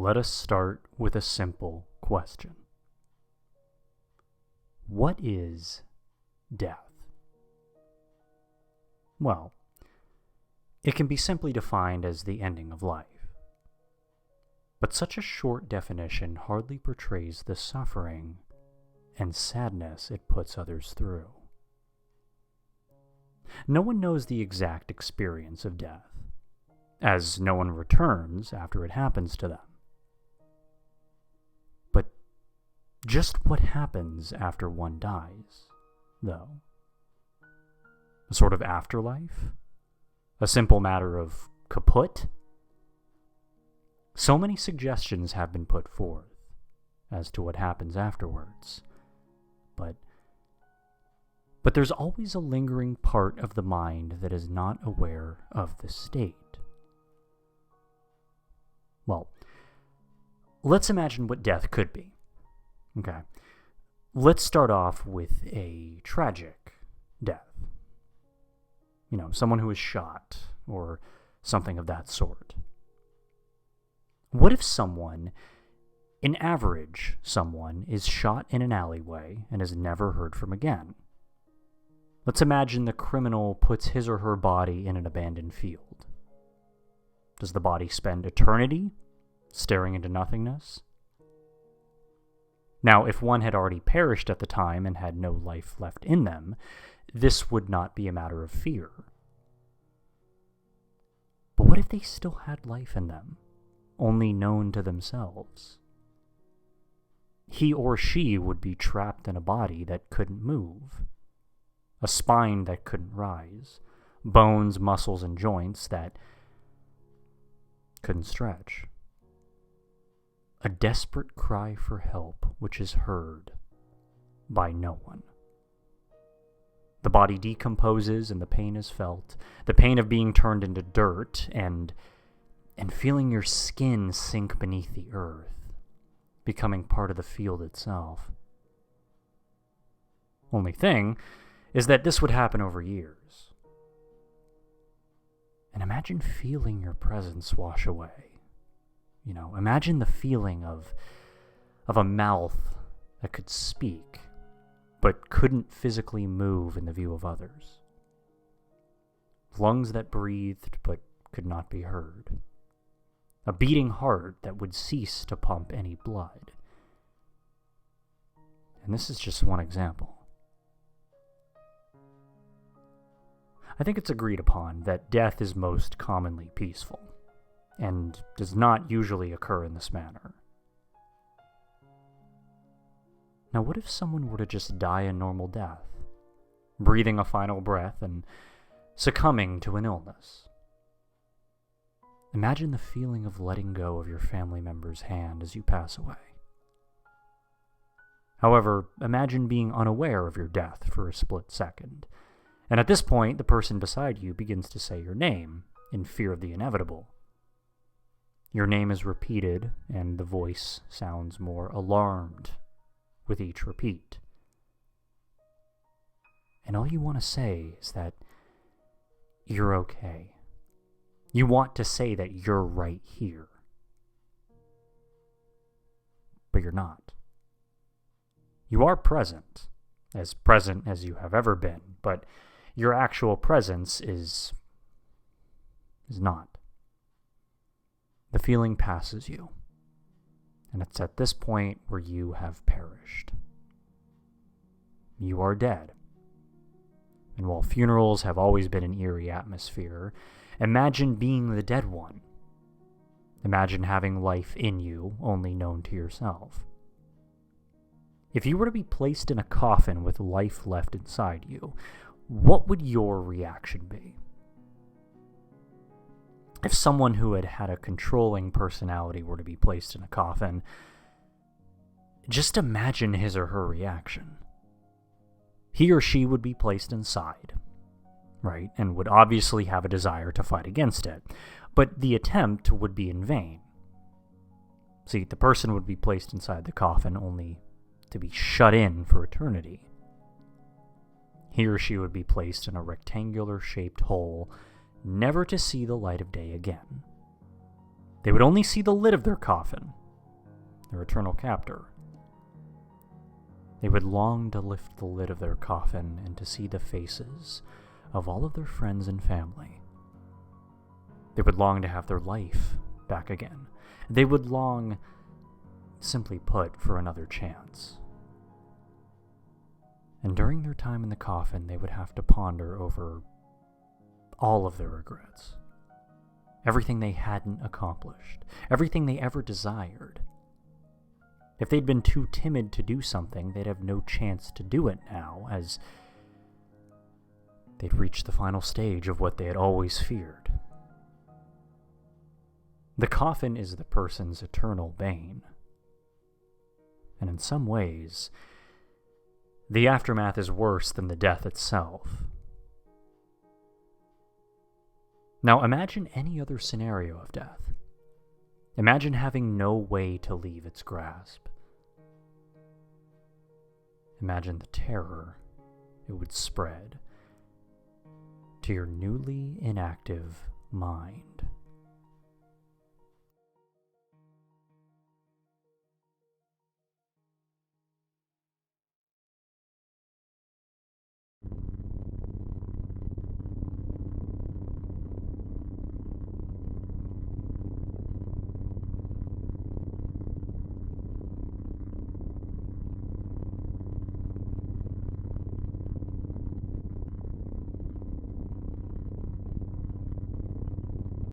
let us start with a simple question. What is death? Well, it can be simply defined as the ending of life. But such a short definition hardly portrays the suffering and sadness it puts others through. No one knows the exact experience of death, as no one returns after it happens to them. But just what happens after one dies, though? A sort of afterlife? A simple matter of kaput? So many suggestions have been put forth as to what happens afterwards, but there's always a lingering part of the mind that is not aware of the state. Well, let's imagine what death could be. Okay, let's start off with a tragic death. Someone who is shot or something of that sort. What if an average someone, is shot in an alleyway and is never heard from again? Let's imagine the criminal puts his or her body in an abandoned field. Does the body spend eternity staring into nothingness? Now, if one had already perished at the time and had no life left in them, this would not be a matter of fear. But what if they still had life in them, only known to themselves? He or she would be trapped in a body that couldn't move, a spine that couldn't rise, bones, muscles, and joints that couldn't stretch. A desperate cry for help which is heard by no one. The body decomposes and the pain is felt, the pain of being turned into dirt and feeling your skin sink beneath the earth, becoming part of the field itself. Only thing is that this would happen over years. And imagine feeling your presence wash away. Imagine the feeling of a mouth that could speak, but couldn't physically move in the view of others. Lungs that breathed, but could not be heard. A beating heart that would cease to pump any blood. And this is just one example. I think it's agreed upon that death is most commonly peaceful, and does not usually occur in this manner. Now, what if someone were to just die a normal death, breathing a final breath and succumbing to an illness? Imagine the feeling of letting go of your family member's hand as you pass away. However, imagine being unaware of your death for a split second, and at this point, the person beside you begins to say your name in fear of the inevitable. Your name is repeated, and the voice sounds more alarmed with each repeat. And all you want to say is that you're okay. You want to say that you're right here. But you're not. You are present as you have ever been, but your actual presence is not. The feeling passes you, and it's at this point where you have perished. You are dead. And while funerals have always been an eerie atmosphere, imagine being the dead one. Imagine having life in you, only known to yourself. If you were to be placed in a coffin with life left inside you, what would your reaction be? If someone who had had a controlling personality were to be placed in a coffin, just imagine his or her reaction. He or she would be placed inside, right, and would obviously have a desire to fight against it, but the attempt would be in vain. See, the person would be placed inside the coffin only to be shut in for eternity. He or she would be placed in a rectangular-shaped hole, never to see the light of day again. They would only see the lid of their coffin, their eternal captor. They would long to lift the lid of their coffin and to see the faces of all of their friends and family. They would long to have their life back again. They would long, simply put, for another chance. And during their time in the coffin, they would have to ponder over all of their regrets. Everything they hadn't accomplished. Everything they ever desired. If they'd been too timid to do something, they'd have no chance to do it now, as they'd reached the final stage of what they had always feared. The coffin is the person's eternal bane. And in some ways, the aftermath is worse than the death itself. Now imagine any other scenario of death. Imagine having no way to leave its grasp. Imagine the terror it would spread to your newly inactive mind.